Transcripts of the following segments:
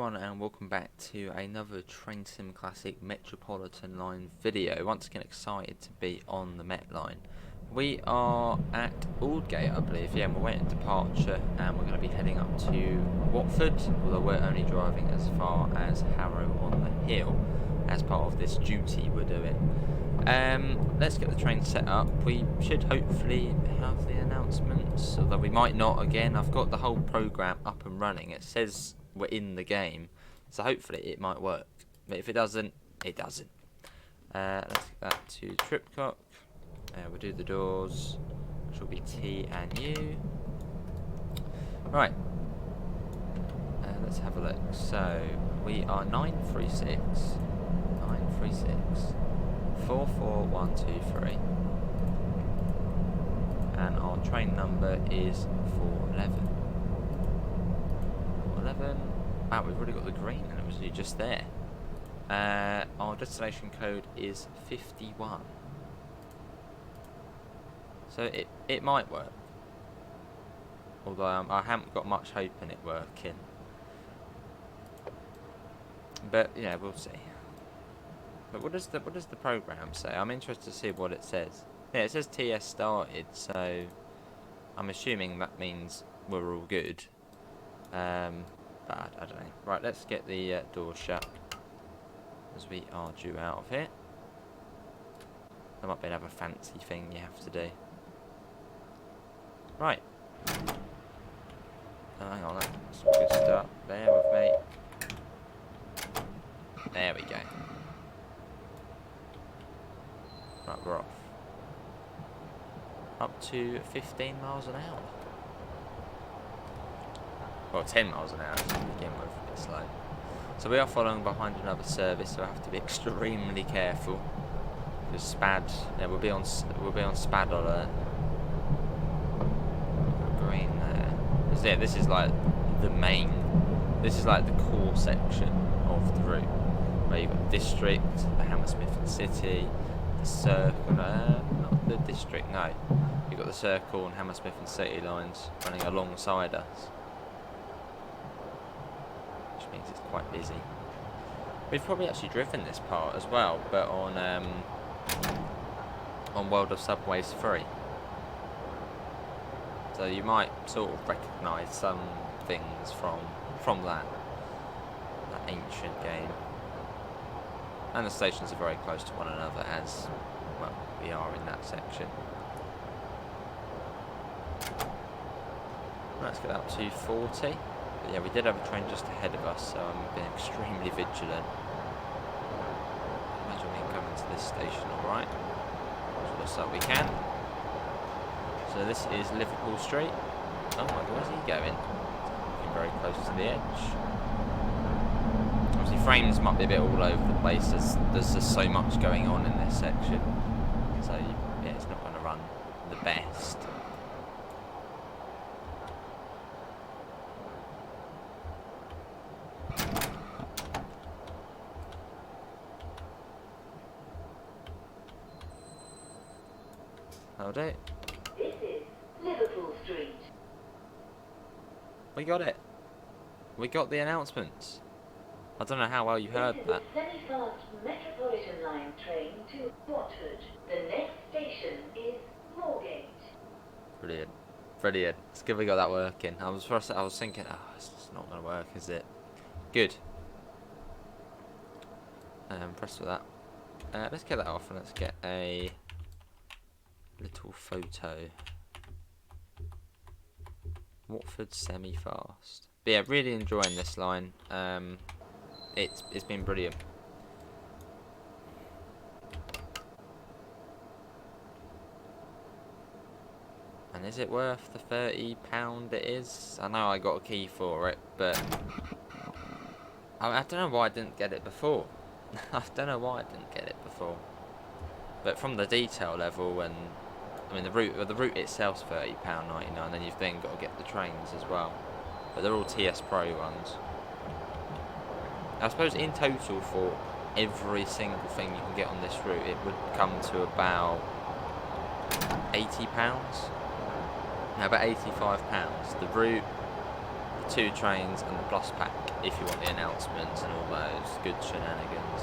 everyone, and welcome back to another Train Sim Classic Metropolitan line video. Once again excited to be on the Met line. We are at Aldgate, I believe, yeah, and we're waiting departure, and we're going to be heading up to Watford, although we're only driving as far as Harrow on the hill as part of this duty we're doing. Let's get the train set up. We should hopefully have the announcements, although we might not. Again, I've got the whole program up and running. It says we're in the game, so hopefully it might work, but if it doesn't, it doesn't. Let's get that to Tripcock. We'll do the doors, which will be T and U. Right, let's have a look. So we are 936 44123, and our train number is 411. 411. Wow, we've already got the green, and it was just there. Our destination code is 51. So it might work, although I haven't got much hope in it working. But yeah, we'll see. But what does the program say? I'm interested to see what it says. Yeah, it says TS started, so I'm assuming that means we're all good. But I don't know. Right, let's get the door shut, as we are due out of here. There might be another fancy thing you have to do. Right. Oh, hang on, that's a good start. Bear with me. There we go. Right, we're off. Up to 15 miles an hour. Well, 10 miles an hour to begin with, a bit slow. So we are following behind another service, so I have to be extremely careful. Because SPAD, yeah, we'll be on SPAD alert. Green there. Yeah, this is like the main. This is like the core section of the route, where you've got district, the Hammersmith and City, the circle. Not the district. No, you've got the circle and Hammersmith and City lines running alongside us, which means it's quite busy. We've probably actually driven this part as well, but on World of Subways 3. So you might sort of recognise some things from that ancient game. And the stations are very close to one another, as well we are in that section. Let's get up to 40. But yeah, we did have a train just ahead of us, so I'm being extremely vigilant. Imagine we can come into this station alright. So looks like we can. So this is Liverpool Street. Oh my god, where's he going? Looking very close to the edge. Obviously frames might be a bit all over the place, there's just so much going on in this section. So yeah, it's not going to run the best. Hold it. We got it. We got the announcements. I don't know how well you heard that. Semi-fast Metropolitan line train to Watford. The next station is Aldgate. Brilliant. Brilliant. It's good we got that working. I was thinking, oh, it's just not going to work, is it? Good. Impressed with that. Let's get that off and let's get a little photo. Watford semi-fast. But yeah, really enjoying this line. It's been brilliant. And is it worth the £30 it is? I know I got a key for it, but I don't know why I didn't get it before. I don't know why I didn't get it before. But from the detail level, and I mean the route itself's £30.99, then you've then got to get the trains as well. But they're all TS Pro ones. I suppose in total for every single thing you can get on this route, it would come to about £80. No, about £85. The route, the 2 trains and the plus pack if you want the announcements and all those good shenanigans.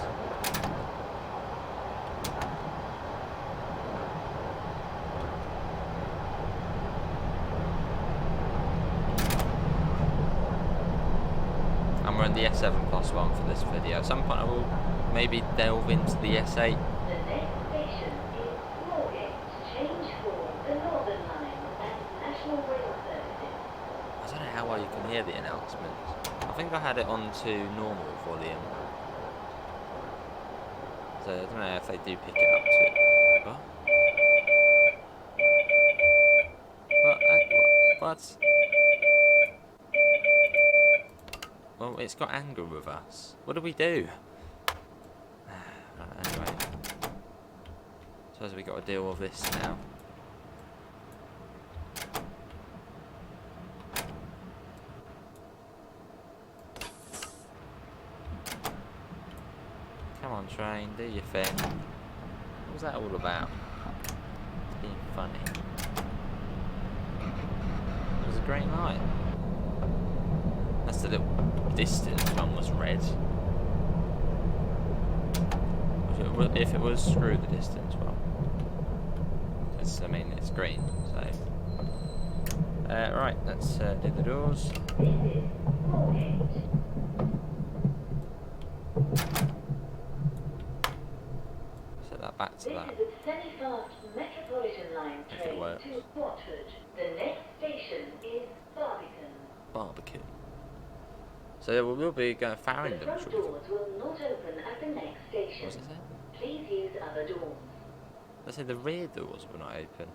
And we're in the S7+1 for this video. At some point I will maybe delve into the S8. The next station is Moorgate. Change for the Northern Line and National Rail Services. I don't know how well you can hear the announcements. I think I had it on to normal volume. So I don't know if they do pick it up to... What? What? Well, it's got anger with us. What do we do? Right, anyway. Suppose we got to deal with this now. Come on, train, do your thing. What was that all about? It's being funny. It was a green light. That's the little distance one was red. If it was, screw the distance one. Because, I mean, it's green, so... right, let's do the doors. This is Moorgate. Set that back to This that. is a semi-fast Metropolitan line If it train works. to Watford. The next station is Barbican. Barbecue. So we'll be going The Farringdon, front should we? doors will not open at the next station. What's it say? Please use other doors. They say the rear doors will not open.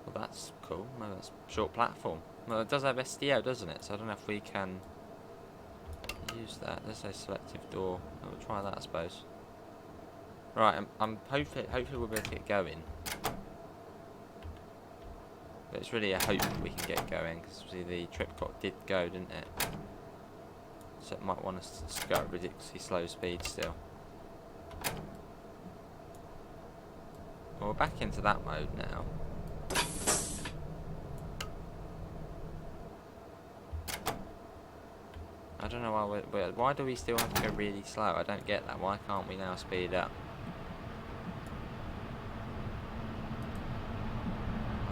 Well, that's cool. No, that's short platform. Well, it does have SDO, doesn't it? So I don't know if we can use that. Let's say selective door. We'll try that, I suppose. Right, I'm hopefully we'll be able to get going. But it's really a hope we can get going, because the Tripcot did go, didn't it? So it might want us to go at ridiculously slow speed still. Well, we're back into that mode now. I don't know why do we still have to go really slow? I don't get that. Why can't we now speed up?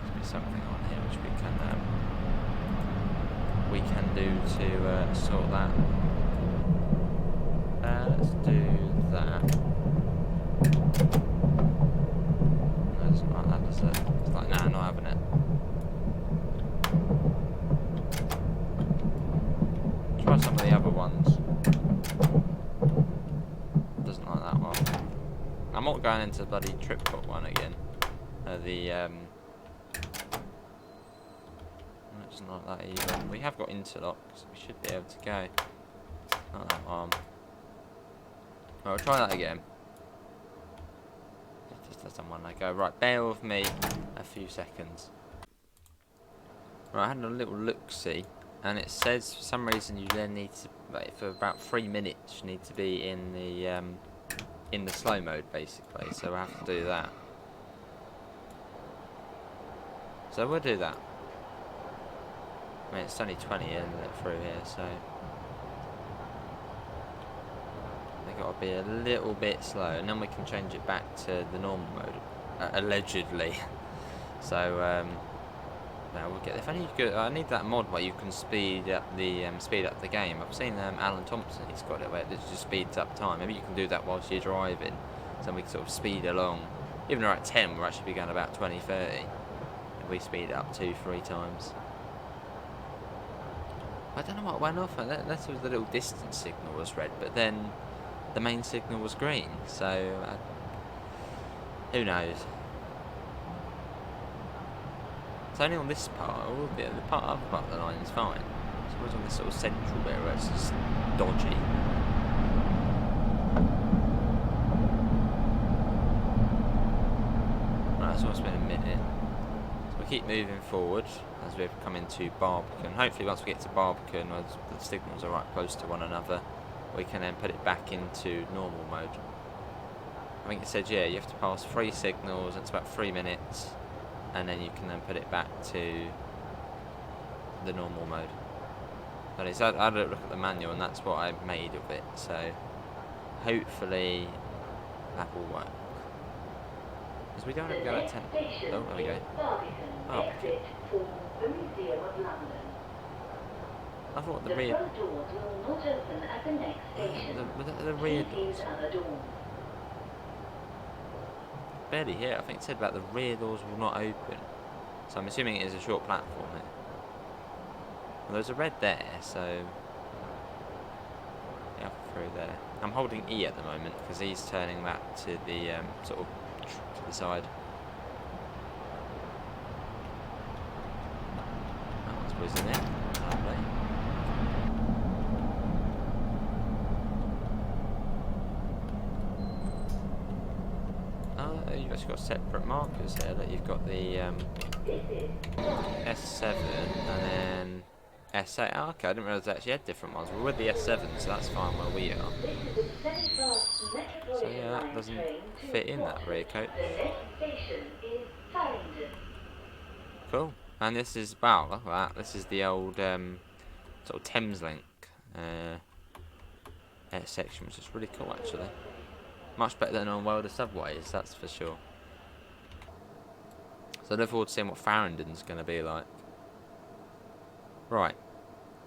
Must be something on here which we can do to sort that. Let's do that. No, it's not like that, is it? It's like, nah, not having it. Try some of the other ones. Doesn't like that one. I'm not going into the bloody Tripcot one again. Doesn't like that either. We have got interlock, so we should be able to go. Not that one. Right, we'll try that again. It just doesn't want to go. Right, bear with me a few seconds. Right, I had a little look-see, and it says for some reason you then need to, like, for about 3 minutes, you need to be in the slow mode basically. So we'll have to do that. So we'll do that. I mean, it's only 20 isn't it, through here, so they got to be a little bit slow, and then we can change it back to the normal mode, allegedly. So now we'll get. If only you could, I need that mod where you can speed up the game. I've seen Alan Thompson. He's got it where it just speeds up time. Maybe you can do that whilst you're driving, so we can sort of speed along. Even though we're at 10, we're actually going about 20, 30. If we speed it up 2-3 times. I don't know what went off. Unless it was the little distance signal was red, but then the main signal was green. So who knows? It's only on this part. All the other part of the line is fine. I suppose on this sort of central bit where it's just dodgy. Right, it's almost been a minute. So we keep moving forward as we've come into Barbican. Hopefully once we get to Barbican, where the signals are right close to one another, we can then put it back into normal mode. I think it said, yeah, you have to pass 3 signals, it's about 3 minutes, and then you can then put it back to the normal mode. But it's, I had a look at the manual, and that's what I made of it. So hopefully that will work. Because we don't have to go at 10. Oh, there we go. Oh, Exit for the Museum of London. I thought the The rear. front doors will not open at the next station. The rear Please doors. use other doors. Barely here. I think it said about the rear doors will not open. So I'm assuming it is a short platform here. Well, there's a red there, so yeah, through there. I'm holding E at the moment because he's turning that to the sort of to the side. Oh, I suppose in there. Lovely. Oh, you've actually got separate markers here. That you've got the S7 and then S8. Oh, okay, I didn't realise they actually had different ones. We're with the S7, so that's fine where we are. This is a semi-fast So Metropolitan yeah, that line doesn't train to fit in that Watford. rear coach. The next station is Farringdon. Cool. And this is, wow, look at that. This is the old sort of Thameslink section, which is really cool actually. Much better than on World of Subways, that's for sure. So I look forward to seeing what Farringdon's going to be like. Right.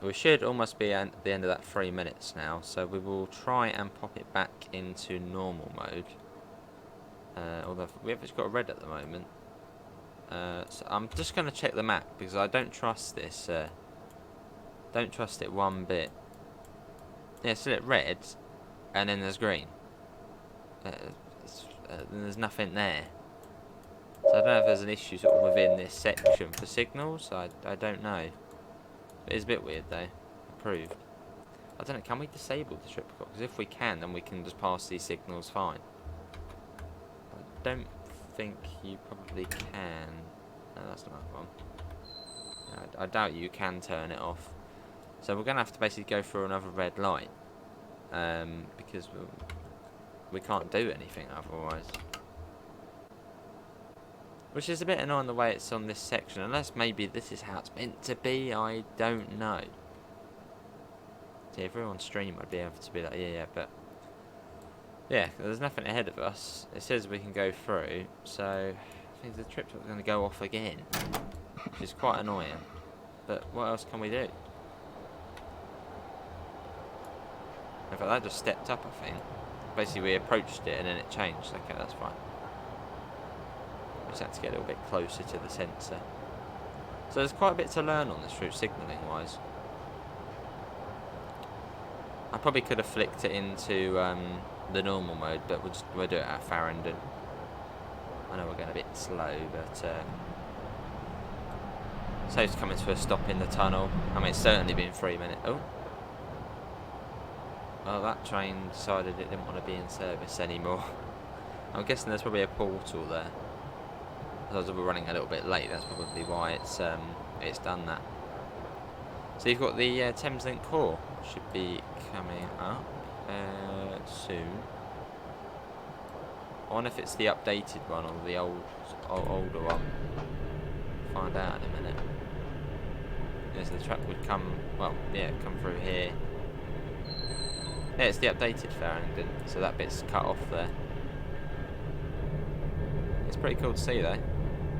We should almost be at the end of that 3 minutes now, so we will try and pop it back into normal mode. Although we have just got a red at the moment. So I'm just going to check the map because I don't trust this. Don't trust it one bit. Yeah, so it's red, and then there's green. Then there's nothing there. So I don't know if there's an issue sort of within this section for signals. I don't know. It is a bit weird though. Approved. I don't know. Can we disable the trip clock? Because if we can, then we can just pass these signals fine. I don't think you probably can. No, that's not that one. I doubt you can turn it off. So we're going to have to basically go through another red light. Because we can't do anything otherwise. Which is a bit annoying the way it's on this section. Unless maybe this is how it's meant to be. I don't know. See, if we were on stream I'd be able to be like, yeah, but... yeah, there's nothing ahead of us. It says we can go through. So, I think the trip clock's going to go off again. Which is quite annoying. But what else can we do? In fact, that just stepped up, I think. Basically, we approached it and then it changed. Okay, that's fine. We just had to get a little bit closer to the sensor. So there's quite a bit to learn on this route, signalling wise. I probably could have flicked it into the normal mode, but we'll do it at Farringdon. I know we're going a bit slow, but saves coming to a stop in the tunnel. I mean, it's certainly been 3 minutes. Oh. Well, that train decided it didn't want to be in service anymore. I'm guessing there's probably a portal there. Otherwise we're running a little bit late, that's probably why it's done that. So you've got the Thameslink core, should be coming up soon. I wonder if it's the updated one or the older one. Find out in a minute. Yeah, so the track would come, well, yeah, come through here. Yeah, it's the updated Farringdon, so that bit's cut off there. It's pretty cool to see though.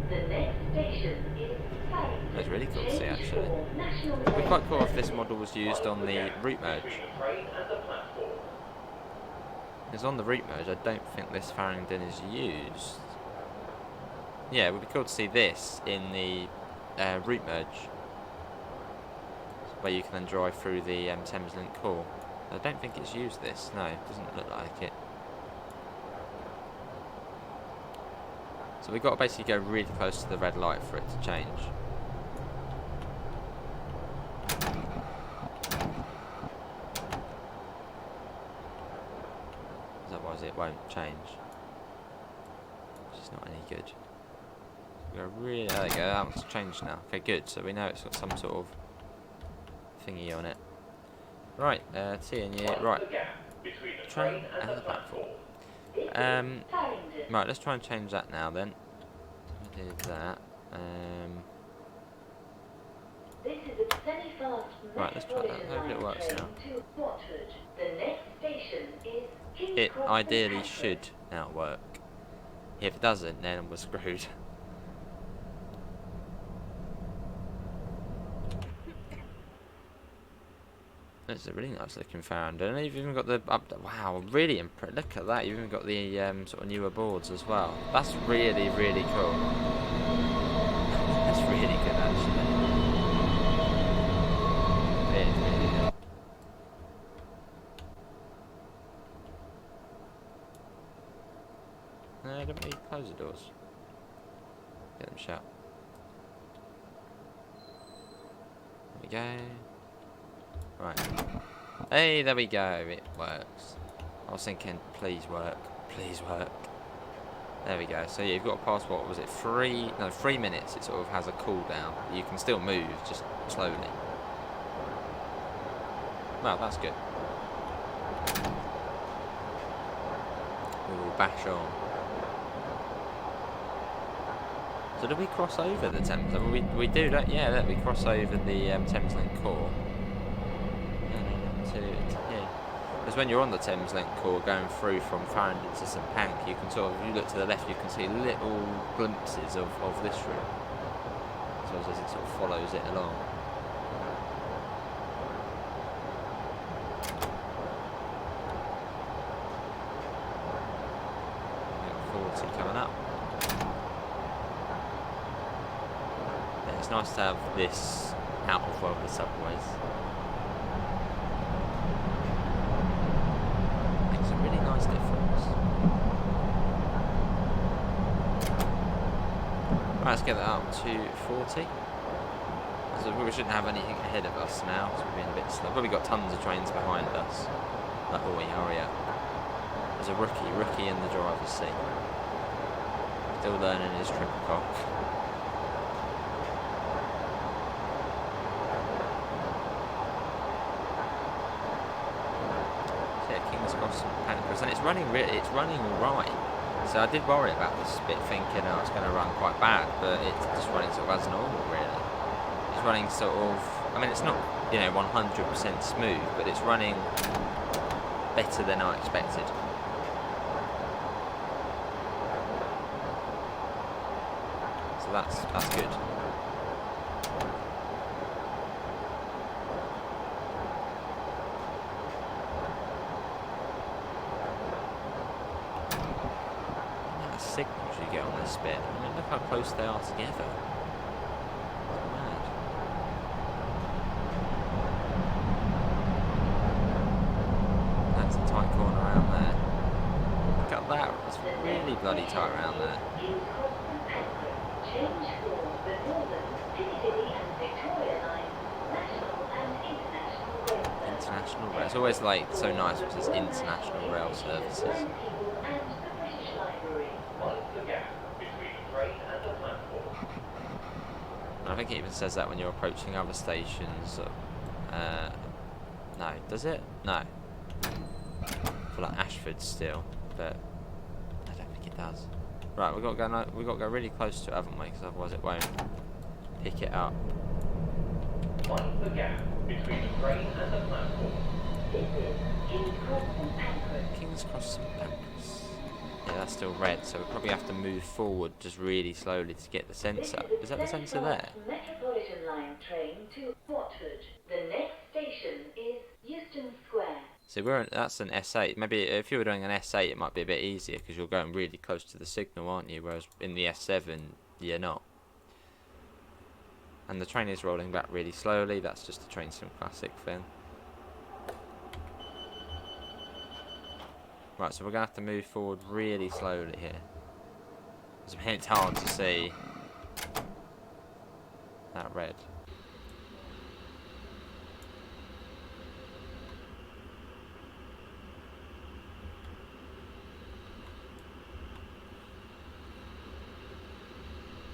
The next station is Farringdon. That's really cool to see actually. It'd be quite cool if this model was used on the route merge. Because on the route merge, I don't think this Farringdon is used. Yeah, it would be cool to see this in the route merge. Where you can then drive through the Thameslink core. I don't think it's used this, no, it doesn't look like it. So we've got to basically go really close to the red light for it to change. Otherwise it won't change. Which is not any good. We've got to really, there we go, that one's changed now. Okay, good, so we know it's got some sort of thingy on it. Right, seeing you. Right, train and the platform. Right, let's try and change that now then. We did that. This is a semi-fast Right, let's try that. Metropolitan Hopefully it line works train now. to Watford. The next station is King's It Cross St ideally Pancras. should now work. If it doesn't, then we're screwed. It's a really nice looking founder, and you've even got the wow, really impressive. Look at that! You've even got the sort of newer boards as well. That's really, really cool. That's really good, actually. Really, really good. No, don't really close the doors. Get them shut. There we go. Right. Hey, there we go. It works. I was thinking, please work. Please work. There we go. So yeah, you've got to pass, what was it, 3 minutes. It sort of has a cooldown. You can still move, just slowly. Well, that's good. We will bash on. So do we cross over the Thames? We do, don't? Yeah, look, we cross over the Thameslink core. Because when you're on the Thameslink core going through from Farringdon to St Pank, you can sort of, if you look to the left, you can see little glimpses of this route. So as it sort of follows it along. We've got 40 coming up. Yeah, it's nice to have this out of one of the subways. Nice difference. Right, let's get that up to 40. So we shouldn't have anything ahead of us now, because we're being a bit slow. But we've got tons of trains behind us. Like, oh, hurry up. There's a rookie in the driver's seat. Still learning his triple cock. King's Cross St Pancras, and it's running all right. So I did worry about this bit, thinking, oh, it's going to run quite bad, but it's just running sort of as normal, really. It's running sort of, I mean, it's not, 100% smooth, but it's running better than I expected. So that's good. Signals you get on this bit. I mean, look how close they are together. It's mad. That's a tight corner around there. Look at that. It's really bloody tight around there. King's Cross St Pancras. Change for the Northern, Piccadilly and Victoria lines, national and international rail services. International rail. It's always like so nice with this international rail services. I think it even says that when you're approaching other stations. No, does it? No. For like Ashford still, but I don't think it does. Right, we've got to go really close to it, haven't we? Because otherwise it won't pick it up. Mind the gap between the train and the platform. This is King's Cross St Pancras. King's Cross St Pancras. Yeah, that's still red, so we'll probably have to move forward just really slowly to get the sensor. Is that the sensor there? Metropolitan line train to Watford. The next station is Euston Square. So that's an S8. Maybe if you were doing an S8, it might be a bit easier because you're going really close to the signal, aren't you? Whereas in the S7, you're not. And the train is rolling back really slowly. That's just a Train Sim Classic thing. Right, so we're going to have to move forward really slowly here. It's hard to see that red.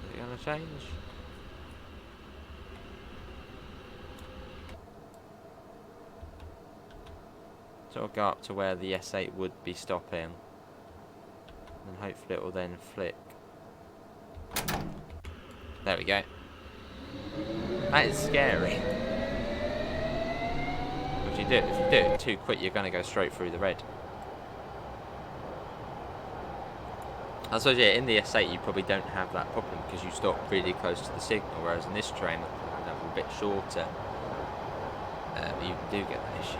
Is it going to change? Sort of go up to where the S8 would be stopping, and hopefully it will then flick. There we go. That is scary. If you do it too quick, you're going to go straight through the red. I suppose, yeah, in the S8 you probably don't have that problem because you stop really close to the signal, whereas in this train, a little bit shorter, you do get that issue.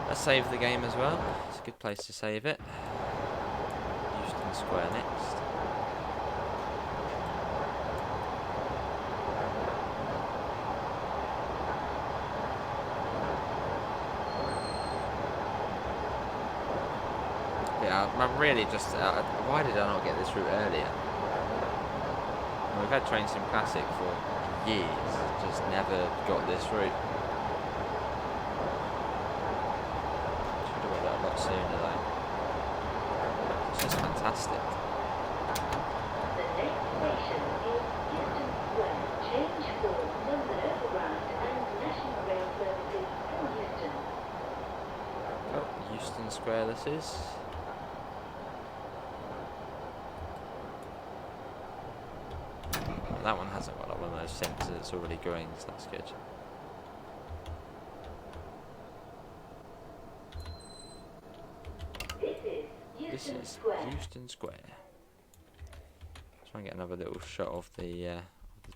Let's save the game as well. It's a good place to save it. Euston Square next. Yeah, I'm really just... why did I not get this route earlier? We've had Train Sim Classic for years, just never got this route. Should have got that a lot sooner though. It's just fantastic. The next station is Euston Square. Change for London Overground and National Rail services from Euston. Oh, Euston Square this is. That one hasn't got like one of those sensors, it's already going, so that's good. This is Euston Square. Try and get another little shot of the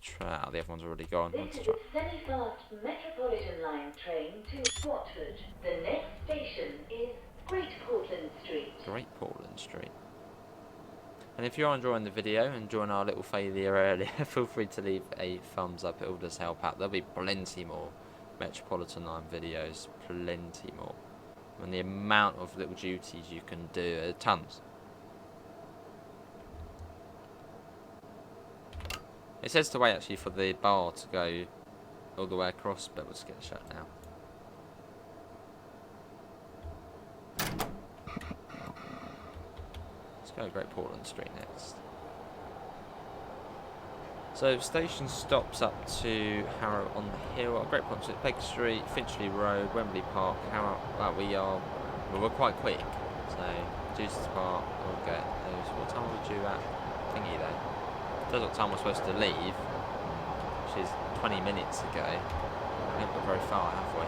trail. The other one's already gone. This is a semi-fast Metropolitan line train to Watford. The next station is Great Portland Street. Great Portland Street. And if you're enjoying the video, enjoying our little failure earlier, feel free to leave a thumbs up, it all does help out. There'll be plenty more Metropolitan line videos, plenty more. And the amount of little duties you can do, tons. It says to wait actually for the bar to go all the way across, but we'll just get it shut now. Let's go Great Portland Street next. So station stops up to Harrow on the Hill, Great Portland Street, Baker Street, Finchley Road, Wembley Park, Harrow. Well, we're quite quick. So Jesus Park, Aldgate. What time are we due at? Thingy though. Tells what time we're supposed to leave, which is 20 minutes ago. We haven't got very far, have we?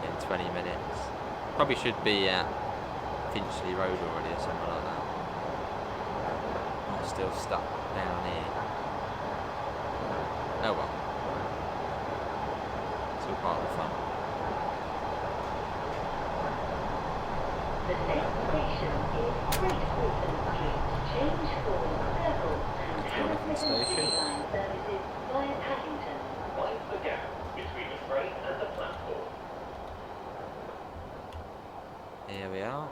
In 20 minutes. Probably should be at Finchley Road already or something like that. I'm still stuck down here. Oh well. It's all part of the fun. The next station is Great Portland Street. Change for Circle and Hammersmith City Line services via Paddington. Mind the gap between the train and the platform. Here we are.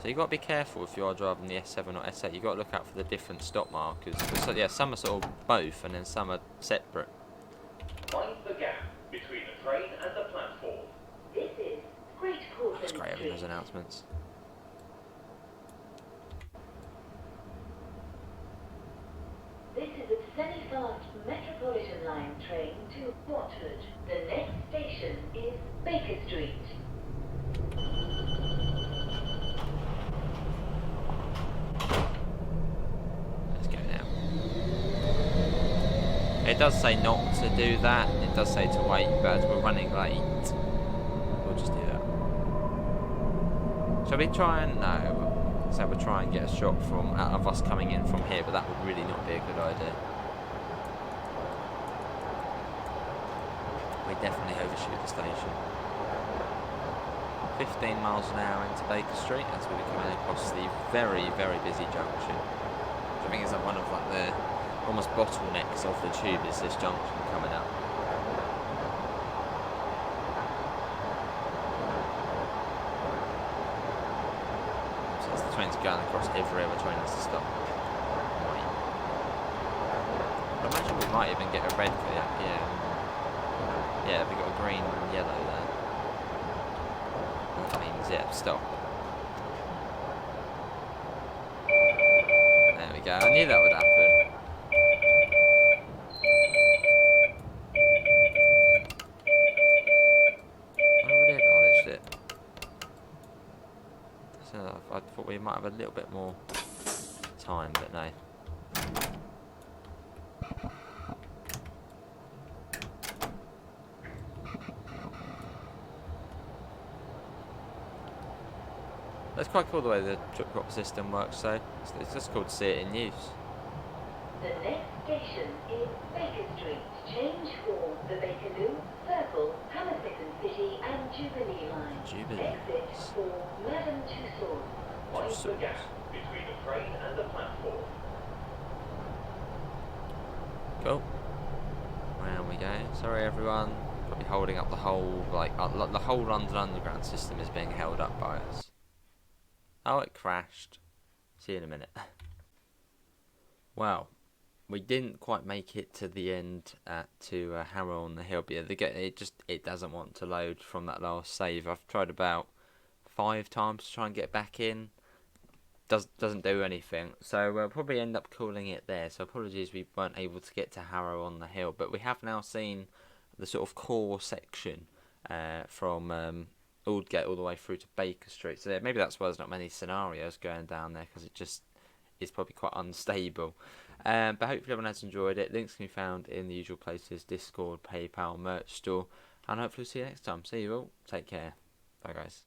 So you've got to be careful if you are driving the S7 or S8. You've got to look out for the different stop markers. So, yeah, some are sort of both and then some are separate. Mind the gap between the train and the platform. This is Great Portland That's great having Street. those announcements. This is a semi-fast Metropolitan line train to Watford. The next station is Baker Street. Let's go now. It does say not to do that. It does say to wait, but as we're running late, we'll just do that. Shall we try and... No. So we'll try and get a shot of us coming in from here, but that would really not be a good idea. We definitely overshoot the station. 15 miles an hour into Baker Street as we're coming across the very, very busy junction. Which I think is like one of like the almost bottlenecks of the tube is this junction coming up. Trains are going across every other train has to stop. Right. I imagine we might even get a red for that, yeah. Yeah, we got a green and yellow there. That means, yeah, stop. There we go, I knew that would happen. I already acknowledged it. bit more time, but no. That's quite cool the way the drop system works, so it's just cool to see it in use. The next station is Baker Street. Change for the Bakerloo, Circle, Hammersmith City and Jubilee line. Jubilee. Exit for Madame Tussauds. Mind the gap between the train and the platform. Cool. Round we go. Sorry everyone. Probably holding up the whole, the whole London Underground system is being held up by us. Oh, it crashed. See you in a minute. Well, we didn't quite make it to the end to Harrow on the Hill, but yeah, it doesn't want to load from that last save. I've tried about 5 times to try and get back in. Doesn't do anything, so we'll probably end up calling it there. So apologies we weren't able to get to Harrow on the Hill, but we have now seen the sort of core section from Aldgate all the way through to Baker Street. So yeah, maybe that's why there's not many scenarios going down there, because it just is probably quite unstable. But hopefully everyone has enjoyed it. Links can be found in the usual places: Discord, PayPal, merch store, and hopefully see you next time. See you all. Take care. Bye guys.